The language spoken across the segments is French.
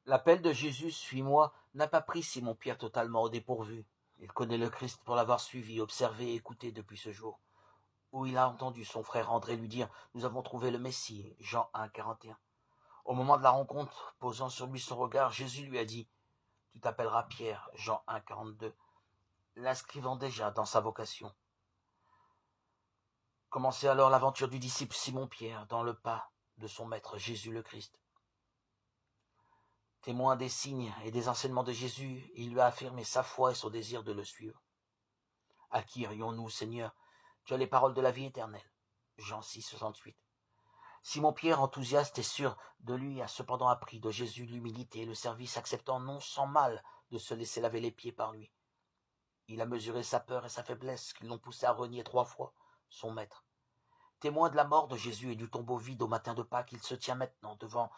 L'appel de Jésus, suis-moi, n'a pas pris Simon-Pierre totalement au dépourvu. Il connaît le Christ pour l'avoir suivi, observé et écouté depuis ce jour, où il a entendu son frère André lui dire « Nous avons trouvé le Messie » Jean 1, 41. Au moment de la rencontre, posant sur lui son regard, Jésus lui a dit « Tu t'appelleras Pierre » Jean 1, 42, l'inscrivant déjà dans sa vocation. Commençait alors l'aventure du disciple Simon-Pierre dans le pas de son maître Jésus le Christ. Témoin des signes et des enseignements de Jésus, il lui a affirmé sa foi et son désir de le suivre. À qui irions-nous, Seigneur? Tu as les paroles de la vie éternelle. Jean 6, 68. Simon-Pierre, enthousiaste et sûr de lui, a cependant appris de Jésus l'humilité et le service, acceptant non sans mal de se laisser laver les pieds par lui. Il a mesuré sa peur et sa faiblesse qui l'ont poussé à renier 3 fois son maître. Témoin de la mort de Jésus et du tombeau vide au matin de Pâques, il se tient maintenant devant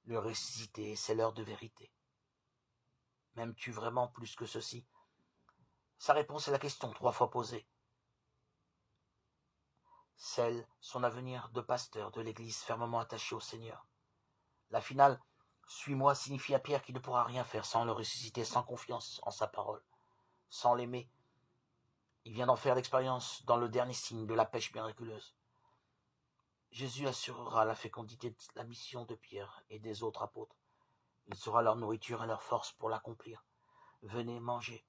le ressuscité et c'est l'heure de vérité. M'aimes-tu vraiment plus que ceci? Sa réponse est la question 3 fois posée. Celle, son avenir de pasteur de l'Église fermement attaché au Seigneur. La finale, suis-moi, signifie à Pierre qu'il ne pourra rien faire sans le ressusciter, sans confiance en sa parole, sans l'aimer. Il vient d'en faire l'expérience dans le dernier signe de la pêche miraculeuse. Jésus assurera la fécondité de la mission de Pierre et des autres apôtres. Il sera leur nourriture et leur force pour l'accomplir. Venez manger.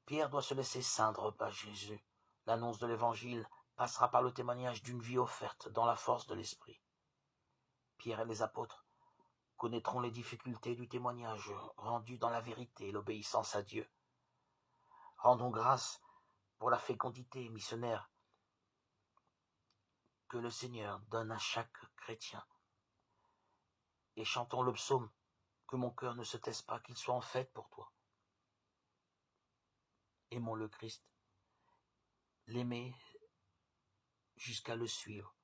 Pierre doit se laisser ceindre par Jésus. L'annonce de l'Évangile passera par le témoignage d'une vie offerte dans la force de l'Esprit. Pierre et les apôtres connaîtront les difficultés du témoignage rendu dans la vérité et l'obéissance à Dieu. Rendons grâce pour la fécondité missionnaire que le Seigneur donne à chaque chrétien. Et chantons le psaume « Que mon cœur ne se taise pas, qu'il soit en fête pour toi ». Aimons le Christ, l'aimer jusqu'à le suivre.